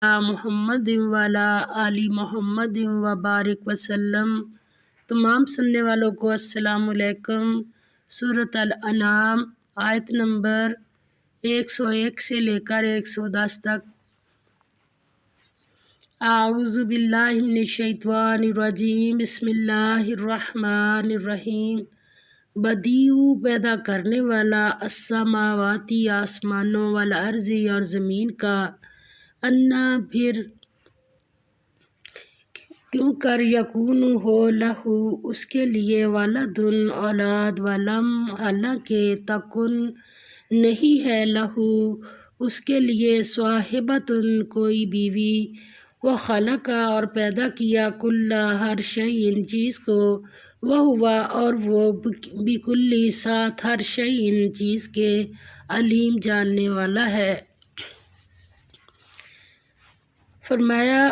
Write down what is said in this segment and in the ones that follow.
محمد والا آلی محمد وبارک وسلم۔ تمام سننے والوں کو السلام علیکم۔ سورۃ الانعام آیت نمبر 101 سے لے کر 110 تک۔ اعوذ باللہ من الشیطان الرجیم، بسم اللہ الرحمن الرحیم۔ بدیع پیدا کرنے والا، السماواتی آسمانوں، والارض اور زمین کا، انا پھر کیوں کر یکون ہو لہو اس کے لیے، ولدن اولاد، ولم حالانکہ تکن نہیں ہے لہو اس کے لیے، صاحبۃ کوئی بیوی، وخلق اور پیدا کیا، کل ہر شیء چیز کو، وہو اور وہ بکل ساتھ ہر شیء چیز کے، علیم جاننے والا ہے۔ فرمایا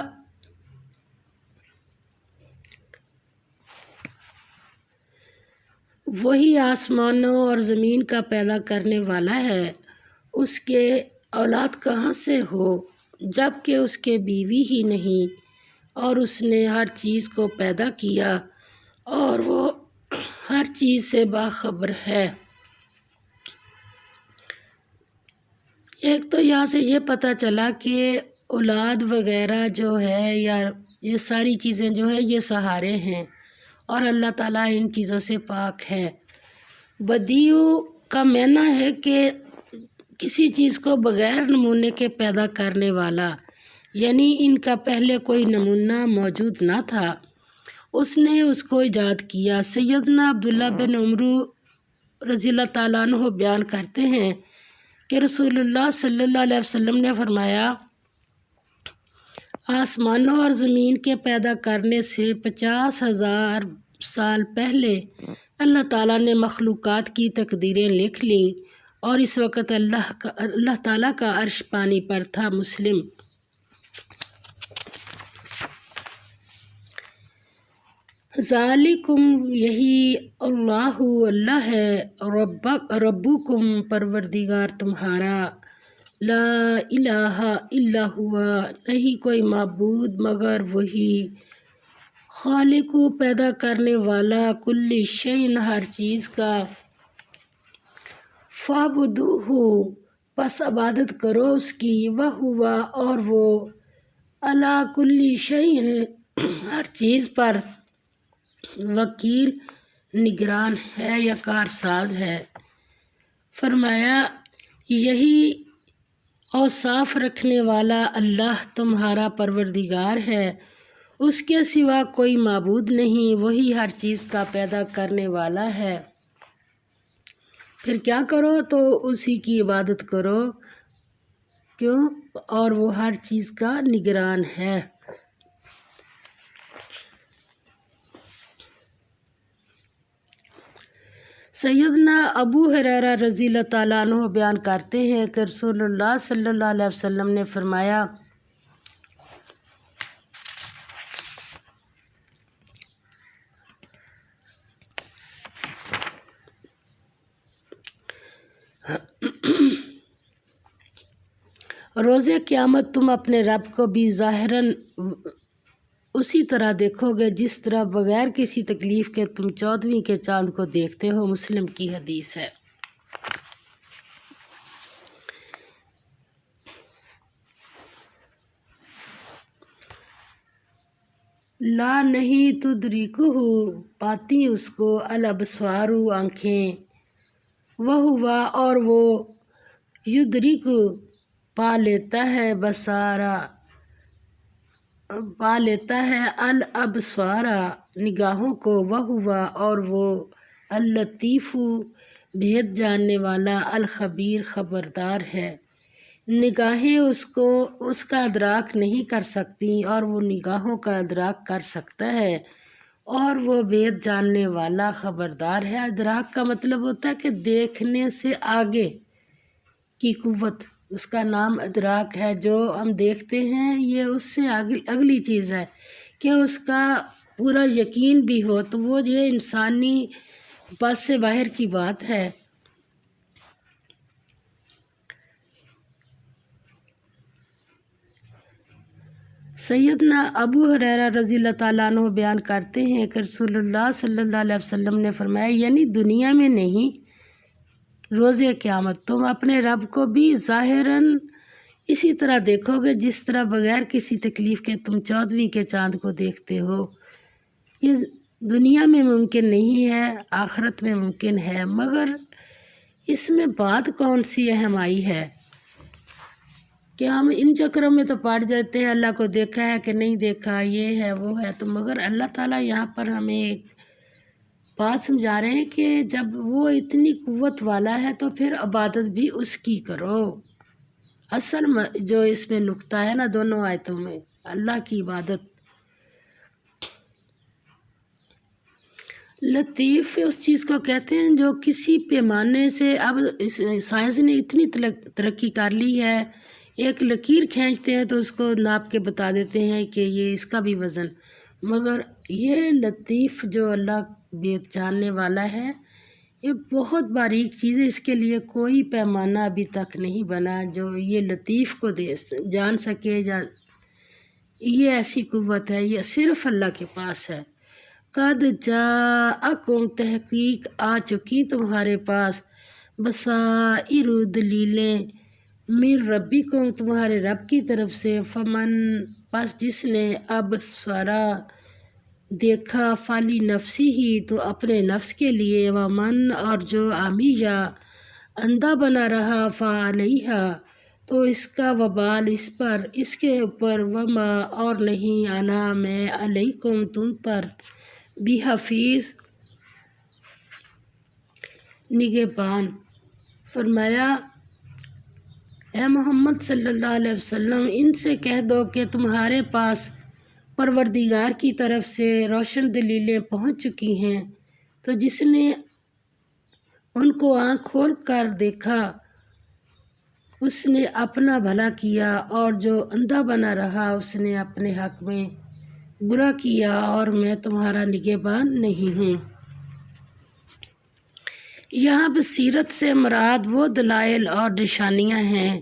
وہی آسمانوں اور زمین کا پیدا کرنے والا ہے، اس کے اولاد کہاں سے ہو جب کہ اس کے بیوی ہی نہیں، اور اس نے ہر چیز کو پیدا کیا اور وہ ہر چیز سے باخبر ہے۔ ایک تو یہاں سے یہ پتہ چلا کہ اولاد وغیرہ جو ہے یا یہ ساری چیزیں جو ہیں یہ سہارے ہیں، اور اللہ تعالیٰ ان چیزوں سے پاک ہے۔ بدیع کا معنی ہے کہ کسی چیز کو بغیر نمونے کے پیدا کرنے والا، یعنی ان کا پہلے کوئی نمونہ موجود نہ تھا، اس نے اس کو ایجاد کیا۔ سیدنا عبداللہ بن عمر رضی اللہ تعالیٰ عنہ بیان کرتے ہیں کہ رسول اللہ صلی اللہ علیہ وسلم نے فرمایا، آسمانوں اور زمین کے پیدا کرنے سے 50,000 سال پہلے اللہ تعالیٰ نے مخلوقات کی تقدیریں لکھ لیں، اور اس وقت اللہ تعالیٰ کا عرش پانی پر تھا۔ مسلم۔ ذالکم یہی اللہ ہے، ربکم پروردگار تمہارا، لا الہ الا ہوا نہیں کوئی معبود مگر وہی، خالق پیدا کرنے والا، کل شیء ہر چیز کا، فاعبدوہ پس عبادت کرو اس کی، وہو اور وہ، علی کل شیء ہر چیز پر، وکیل نگران ہے یا کارساز ہے۔ فرمایا یہی اوصاف رکھنے والا اللہ تمہارا پروردگار ہے، اس کے سوا کوئی معبود نہیں، وہی ہر چیز کا پیدا کرنے والا ہے۔ پھر کیا کرو تو اسی کی عبادت کرو، کیوں؟ اور وہ ہر چیز کا نگران ہے۔ سیدنا ابو ہریرہ رضی اللہ تعالیٰ عنہ بیان کرتے ہیں کہ رسول اللہ صلی اللہ علیہ وسلم نے فرمایا، روز قیامت تم اپنے رب کو بھی ظاہراً اسی طرح دیکھو گے جس طرح بغیر کسی تکلیف کے تم 14ویں کے چاند کو دیکھتے ہو۔ مسلم کی حدیث ہے۔ لا نہیں تدرکہ پاتی اس کو، الابصار آنکھیں، وہو اور وہ، یدرک پا لیتا ہے الابصار نگاہوں کو، وہو اور وہ، اللطیف بھید جاننے والا، الخبیر خبردار ہے۔ نگاہیں اس کا ادراک نہیں کر سکتی، اور وہ نگاہوں کا ادراک کر سکتا ہے، اور وہ بھید جاننے والا خبردار ہے۔ ادراک کا مطلب ہوتا ہے کہ دیکھنے سے آگے کی قوت، اس کا نام ادراک ہے۔ جو ہم دیکھتے ہیں یہ اس سے اگلی چیز ہے کہ اس کا پورا یقین بھی ہو، تو وہ یہ انسانی بس سے باہر کی بات ہے۔ سیدنا ابو ہریرہ رضی اللہ تعالیٰ عنہ بیان کرتے ہیں کہ رسول اللہ صلی اللہ علیہ وسلم نے فرمایا، یعنی دنیا میں نہیں، روز قیامت تم اپنے رب کو بھی ظاہراً اسی طرح دیکھو گے جس طرح بغیر کسی تکلیف کے تم 14ویں کے چاند کو دیکھتے ہو۔ یہ دنیا میں ممکن نہیں ہے، آخرت میں ممکن ہے، مگر اس میں بات کون سی اہم آئی ہے کہ ہم ان چکروں میں تو پڑ جاتے ہیں، اللہ کو دیکھا ہے کہ نہیں دیکھا، یہ ہے وہ ہے، تو مگر اللہ تعالیٰ یہاں پر ہمیں ایک بات سمجھا رہے ہیں کہ جب وہ اتنی قوت والا ہے تو پھر عبادت بھی اس کی کرو۔ اصل جو اس میں نقطہ ہے نا دونوں آیتوں میں، اللہ کی عبادت۔ لطیف اس چیز کو کہتے ہیں جو کسی پیمانے سے، اب سائنس نے اتنی ترقی کر لی ہے، ایک لکیر کھینچتے ہیں تو اس کو ناپ کے بتا دیتے ہیں کہ یہ اس کا بھی وزن، مگر یہ لطیف جو اللہ بے جاننے والا ہے، یہ بہت باریک چیز ہے، اس کے لیے کوئی پیمانہ ابھی تک نہیں بنا جو یہ لطیف کو جان سکے، یا یہ ایسی قوت ہے، یہ صرف اللہ کے پاس ہے۔ قد جاءکم تحقیق آ چکی تمہارے پاس، بصائر دلیلیں، من ربکم تمہارے رب کی طرف سے، فمن پس جس نے ابصرا دیکھا، فالی نفسی ہی تو اپنے نفس کے لیے، ومن اور جو عمیہ اندھا بنا رہا، فعلیہا تو اس کا وبال اس پر، اس کے اوپر، وما اور نہیں، انا میں، علیکم تم پر، بحفیظ نگہبان۔ فرمایا اے محمد صلی اللہ علیہ وسلم ان سے کہہ دو کہ تمہارے پاس پروردگار کی طرف سے روشن دلیلیں پہنچ چکی ہیں، تو جس نے ان کو آنکھ کھول کر دیکھا اس نے اپنا بھلا کیا، اور جو اندھا بنا رہا اس نے اپنے حق میں برا کیا، اور میں تمہارا نگہبان نہیں ہوں۔ یہاں بصیرت سے مراد وہ دلائل اور نشانیاں ہیں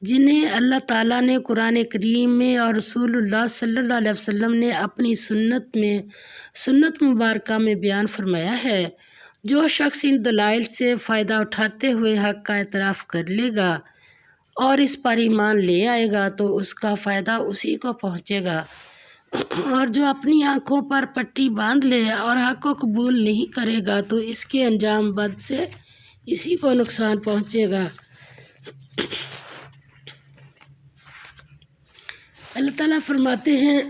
جنہیں اللہ تعالیٰ نے قرآن کریم میں اور رسول اللہ صلی اللہ علیہ وسلم نے اپنی سنت مبارکہ میں بیان فرمایا ہے۔ جو شخص ان دلائل سے فائدہ اٹھاتے ہوئے حق کا اعتراف کر لے گا اور اس پر ایمان لے آئے گا تو اس کا فائدہ اسی کو پہنچے گا، اور جو اپنی آنکھوں پر پٹی باندھ لے اور حق کو قبول نہیں کرے گا تو اس کے انجام بد سے اسی کو نقصان پہنچے گا۔ اللہ تعالیٰ فرماتے ہیں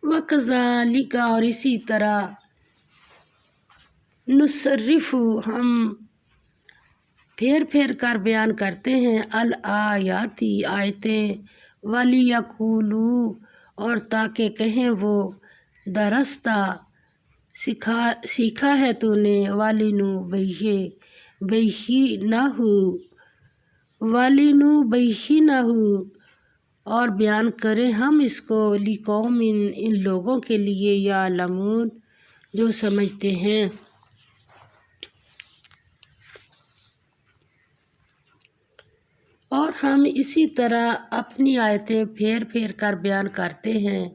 وَكَذَلِكَ اور اسی طرح نصرف ہم پھیر پھیر کر بیان کرتے ہیں، الآیاتی آیتیں، وَلِيَقُولُوا اور تاکہ کہیں وہ، درستہ سیکھا ہے تو نے، وَلِنُبَيِّنَهُ اور بیان کریں ہم اس کو، لِقَوْمٍ ان لوگوں کے لیے، یعلمون جو سمجھتے ہیں۔ اور ہم اسی طرح اپنی آیتیں پھیر پھیر کر بیان کرتے ہیں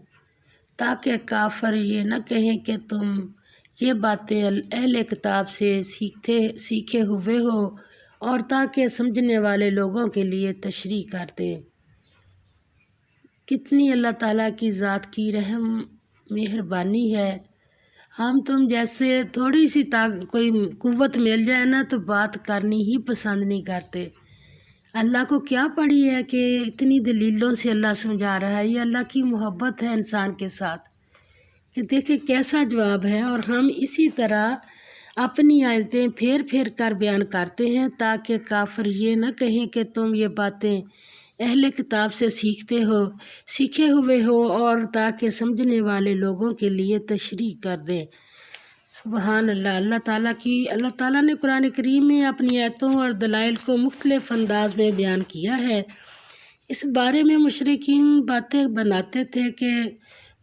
تاکہ کافر یہ نہ کہیں کہ تم یہ باتیں اہل کتاب سے سیکھے ہوئے ہو، اور تاکہ سمجھنے والے لوگوں کے لیے تشریح کر دے۔ کتنی اللہ تعالیٰ کی ذات کی رحم مہربانی ہے، ہم تم جیسے تھوڑی سی کوئی قوت مل جائے نا تو بات کرنی ہی پسند نہیں کرتے۔ اللہ کو کیا پڑی ہے کہ اتنی دلیلوں سے اللہ سمجھا رہا ہے، یہ اللہ کی محبت ہے انسان کے ساتھ کہ دیکھیں کیسا جواب ہے۔ اور ہم اسی طرح اپنی آیتیں پھیر پھیر کر بیان کرتے ہیں تاکہ کافر یہ نہ کہیں کہ تم یہ باتیں اہل کتاب سے سیکھے ہوئے ہو، اور تاکہ سمجھنے والے لوگوں کے لیے تشریح کر دیں۔ سبحان اللہ۔ اللہ تعالیٰ نے قرآن کریم میں اپنی آیتوں اور دلائل کو مختلف انداز میں بیان کیا ہے۔ اس بارے میں مشرکین باتیں بناتے تھے کہ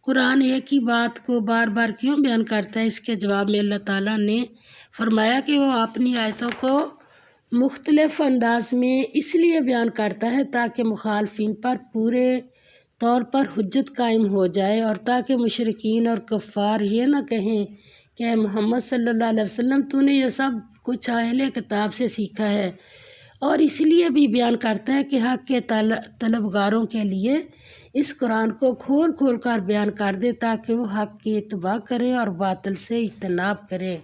قرآن ایک ہی بات کو بار بار کیوں بیان کرتا ہے۔ اس کے جواب میں اللہ تعالیٰ نے فرمایا کہ وہ اپنی آیتوں کو مختلف انداز میں اس لیے بیان کرتا ہے تاکہ مخالفین پر پورے طور پر حجت قائم ہو جائے، اور تاکہ مشرکین اور کفار یہ نہ کہیں کہ اے محمد صلی اللہ علیہ وسلم تو نے یہ سب کچھ اہل کتاب سے سیکھا ہے، اور اس لیے بھی بیان کرتا ہے کہ حق کے طلبگاروں کے لیے اس قرآن کو کھول کھول کر بیان کر دے تاکہ وہ حق کی اتباع کریں اور باطل سے اجتناب کریں۔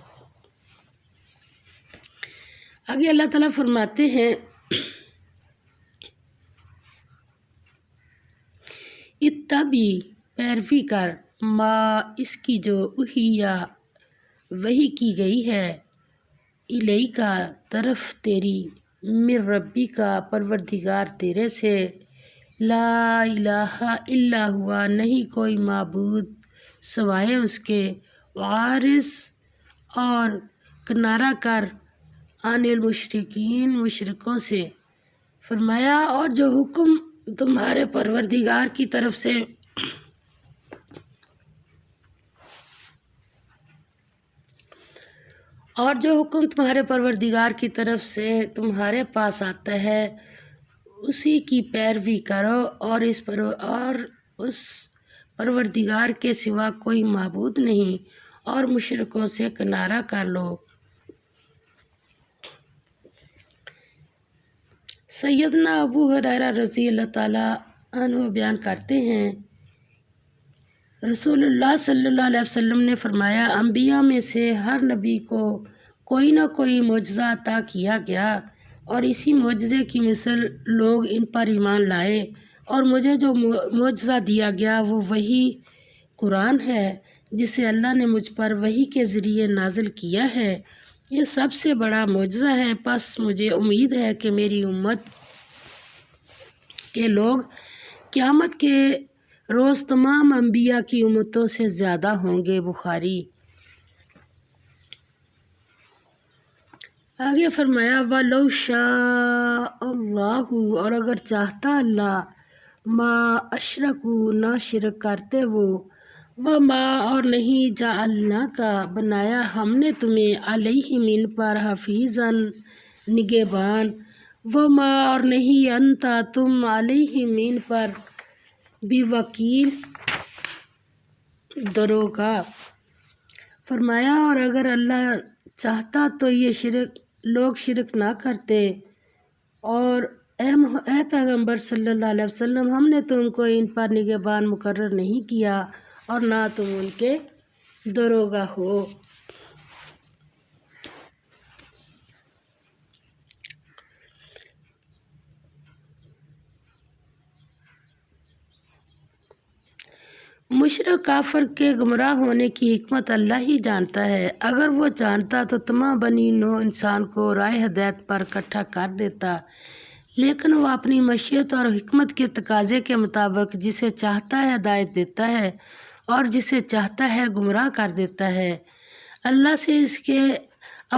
آگے اللہ تعالیٰ فرماتے ہیں اتبی پیروی کر ما اس کی جو احیا وحی کی گئی ہے الیک کا طرف تیری من ربی کا پروردگار تیرے سے لا الہ الا ہوا نہیں کوئی معبود سوائے اس کے وارث اور کنارہ کر عن المشرکین مشرکوں سے۔ فرمایا اور جو حکم تمہارے پروردگار کی طرف سے تمہارے پاس آتا ہے اسی کی پیروی کرو، اور اس پروردگار کے سوا کوئی معبود نہیں، اور مشرکوں سے کنارہ کر لو۔ سیدنا ابو ہریرہ رضی اللہ تعالیٰ عنہ بیان کرتے ہیں رسول اللہ صلی اللہ علیہ وسلم نے فرمایا انبیاء میں سے ہر نبی کو کوئی نہ کوئی معجزہ عطا کیا گیا، اور اسی معجزے کی مثل لوگ ان پر ایمان لائے، اور مجھے جو معجزہ دیا گیا وہ وہی قرآن ہے جسے اللہ نے مجھ پر وحی کے ذریعے نازل کیا ہے۔ یہ سب سے بڑا معجزہ ہے، پس مجھے امید ہے کہ میری امت کے لوگ قیامت کے روز تمام انبیاء کی امتوں سے زیادہ ہوں گے۔ بخاری۔ آگے فرمایا وَلَوْ شَاءَ اللَّهُ اور اگر چاہتا اللہ ما اشرکوا نہ شرک کرتے وہ، وما اور نہیں جعلنا کا بنایا ہم نے تمہیں علیہم ان پر حفیظاً نگہبان، وما اور نہیں انتا تم علیہم ان پر بوکیل دروگا۔ فرمایا اور اگر اللہ چاہتا تو یہ لوگ شرک نہ کرتے، اور اے پیغمبر صلی اللہ علیہ وسلم ہم نے تم کو ان پر نگہبان مقرر نہیں کیا اور نہ تم ان کے دروگا ہو۔ مشرک کافر کے گمراہ ہونے کی حکمت اللہ ہی جانتا ہے، اگر وہ جانتا تو تمام بنی نوع انسان کو راہ ہدایت پر اکٹھا کر دیتا، لیکن وہ اپنی مشیت اور حکمت کے تقاضے کے مطابق جسے چاہتا ہے ہدایت دیتا ہے اور جسے چاہتا ہے گمراہ کر دیتا ہے۔ اللہ سے اس کے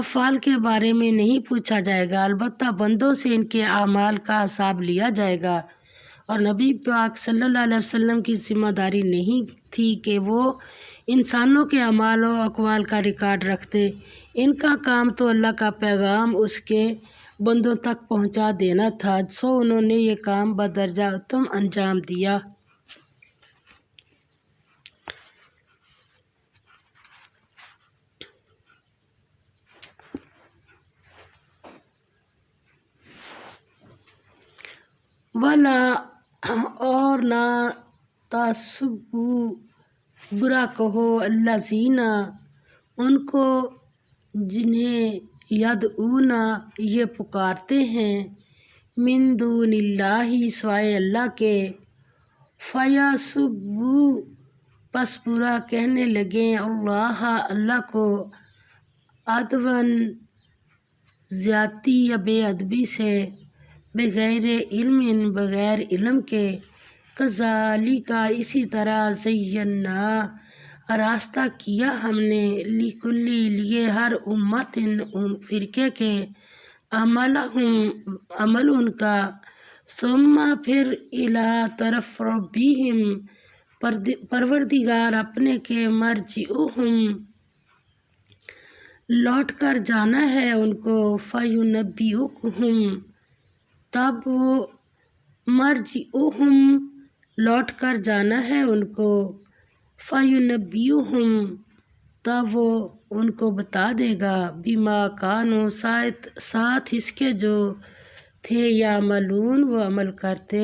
افعال کے بارے میں نہیں پوچھا جائے گا، البتہ بندوں سے ان کے اعمال کا حساب لیا جائے گا، اور نبی پاک صلی اللہ علیہ وسلم کی ذمہ داری نہیں تھی کہ وہ انسانوں کے اعمال و اقوال کا ریکارڈ رکھتے، ان کا کام تو اللہ کا پیغام اس کے بندوں تک پہنچا دینا تھا، سو انہوں نے یہ کام بدرجہ اتم انجام دیا۔ ولا اور نہ تعصبوا برا کہو الذین ان کو جنہیں یدعون یہ پکارتے ہیں من دون اللہ سوائے اللہ کے، فیسبوا پس برا کہنے لگیں اللہ کو عدواً زیادتی یا بے ادبی سے، بغیر علم بغیر علم کے، کذالک اسی طرح زینا آراستہ کیا ہم نے لکل لیے ہر امت فرقے کے عمل ان کا، ثم پھر الی طرف ربہم پروردگار اپنے کے مرجعہم لوٹ کر جانا ہے ان کو، فَيُنَبِّئُهُم، تب وہ مَرْجِعُهُم، لوٹ کر جانا ہے ان کو، فَيُنَبِّئُهُم، تب وہ ان کو بتا دے گا، بِمَا كَانُوا، ساتھ اس کے جو تھے، یعملون، وہ عمل کرتے۔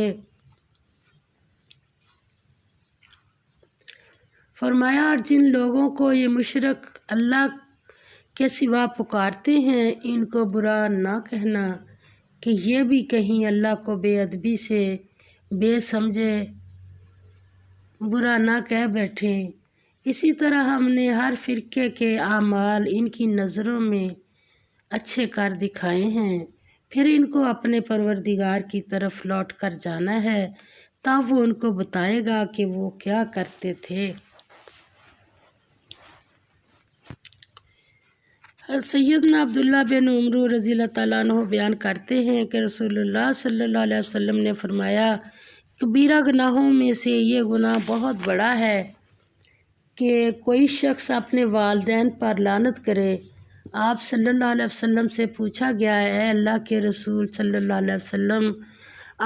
فرمایا اور جن لوگوں کو یہ مشرک اللہ کے سوا پکارتے ہیں، ان کو برا نہ کہنا کہ یہ بھی کہیں اللہ کو بے ادبی سے بے سمجھے برا نہ کہہ بیٹھیں۔ اسی طرح ہم نے ہر فرقے کے اعمال ان کی نظروں میں اچھے کر دکھائے ہیں، پھر ان کو اپنے پروردگار کی طرف لوٹ کر جانا ہے، تب وہ ان کو بتائے گا کہ وہ کیا کرتے تھے۔ سیدنا عبداللہ بن عمرو رضی اللہ تعالیٰ عنہ بیان کرتے ہیں کہ رسول اللہ صلی اللہ علیہ وسلم نے فرمایا، کبیرہ گناہوں میں سے یہ گناہ بہت بڑا ہے کہ کوئی شخص اپنے والدین پر لعنت کرے۔ آپ صلی اللہ علیہ وسلم سے پوچھا گیا، اے اللہ کے رسول صلی اللہ علیہ وسلم،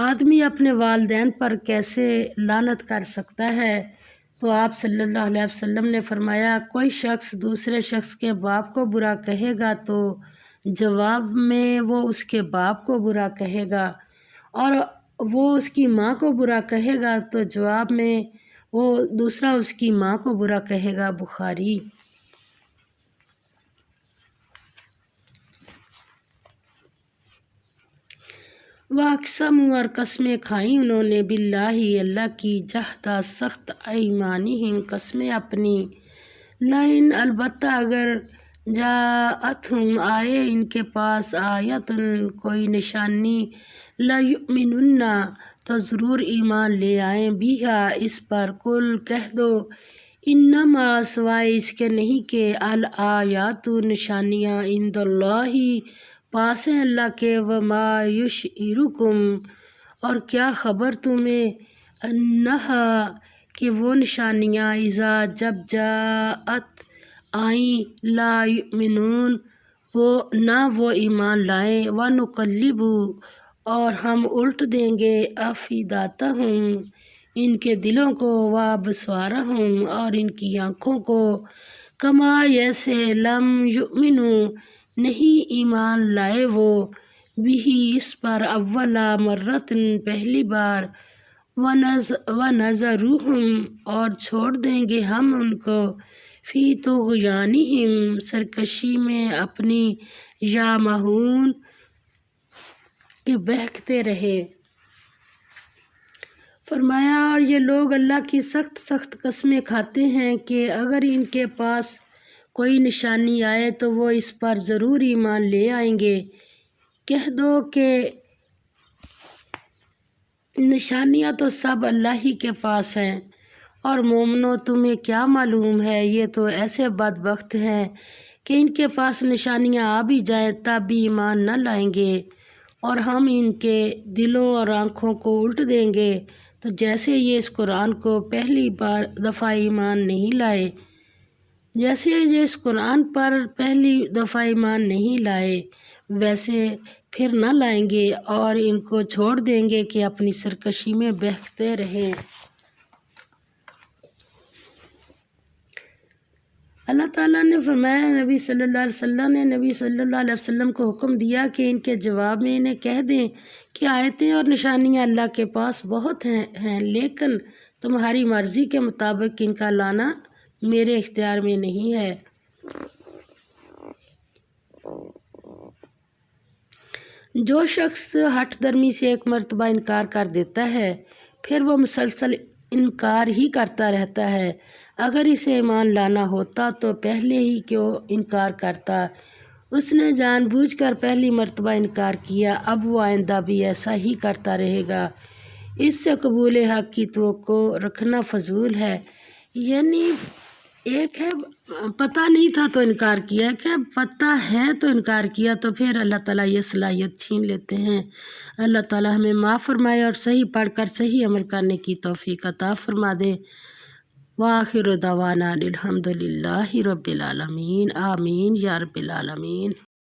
آدمی اپنے والدین پر کیسے لعنت کر سکتا ہے؟ تو آپ صلی اللہ علیہ وسلم نے فرمایا، کوئی شخص دوسرے شخص کے باپ کو برا کہے گا تو جواب میں وہ اس کے باپ کو برا کہے گا، اور وہ اس کی ماں کو برا کہے گا تو جواب میں وہ دوسرا اس کی ماں کو برا کہے گا۔ بخاری۔ وَأَقْسَمُوا، اور قسمیں کھائیں انہوں نے، بِاللَّہِ، اللہ کی، جَہْدَ سخت ایمانہم، قسمیں اپنی، لَئِن، البتہ اگر، جاءتہم، آئے ان کے پاس، آیتن، کوئی نشانی، لَیُؤْمِنُنَّ، تو ضرور ایمان لے آئیں، بِہَا، اس پر، قل، کہہ دو، انما، سوائے اس کے نہیں کہ، الآیاتُ، نشانیاں، عند اللہ، پاس ہیں اللہ کے، وما یشعرکم، اور کیا خبر تمہیں، انہا، کہ وہ نشانیاں، اذا، جب، جاءت، آئیں، لا یؤمنون، نہ وہ ایمان لائیں، ونقلب، اور ہم الٹ دیں گے، افئدتہم، ان کے دلوں کو، وابصارہم، اور ان کی آنکھوں کو، کما، ایسے، لم یؤمنوا، نہیں ایمان لائے وہ، بہ، اس پر، اول مرۃ، پہلی بار، ونذرہم، اور چھوڑ دیں گے ہم ان کو، فی طغیانہم، سرکشی میں اپنی، یعمہون، کہ بہکتے رہے۔ فرمایا اور یہ لوگ اللہ کی سخت سخت قسمیں کھاتے ہیں کہ اگر ان کے پاس کوئی نشانی آئے تو وہ اس پر ضرور ایمان لے آئیں گے۔ کہہ دو کہ نشانیاں تو سب اللہ ہی کے پاس ہیں، اور مومنو، تمہیں کیا معلوم ہے، یہ تو ایسے بدبخت ہیں کہ ان کے پاس نشانیاں آ بھی جائیں تب بھی ایمان نہ لائیں گے، اور ہم ان کے دلوں اور آنکھوں کو الٹ دیں گے، تو جیسے یہ اس قرآن کو پہلی دفعہ ایمان نہیں لائے، جیسے یہ اس قرآن پر پہلی دفعہ ایمان نہیں لائے، ویسے پھر نہ لائیں گے، اور ان کو چھوڑ دیں گے کہ اپنی سرکشی میں بہکتے رہیں۔ اللہ تعالیٰ نے فرمایا، نبی صلی اللہ علیہ وسلم نے نبی صلی اللہ علیہ وسلم کو حکم دیا کہ ان کے جواب میں انہیں کہہ دیں کہ آیتیں اور نشانیاں اللہ کے پاس بہت ہیں، لیکن تمہاری مرضی کے مطابق ان کا لانا میرے اختیار میں نہیں ہے۔ جو شخص ہٹ درمی سے ایک مرتبہ انکار کر دیتا ہے، پھر وہ مسلسل انکار ہی کرتا رہتا ہے، اگر اسے ایمان لانا ہوتا تو پہلے ہی کیوں انکار کرتا؟ اس نے جان بوجھ کر پہلی مرتبہ انکار کیا، اب وہ آئندہ بھی ایسا ہی کرتا رہے گا۔ اس سے قبول حق کی توقع رکھنا فضول ہے۔ یعنی ایک ہے پتہ نہیں تھا تو انکار کیا، کہ پتہ ہے تو انکار کیا، تو پھر اللہ تعالیٰ یہ صلاحیت چھین لیتے ہیں۔ اللہ تعالیٰ ہمیں معاف فرمائے اور صحیح پڑھ کر صحیح عمل کرنے کی توفیق عطا فرما دے۔ وآخر دعوانا الحمدللہ رب العالمین، آمین یا رب العالمین۔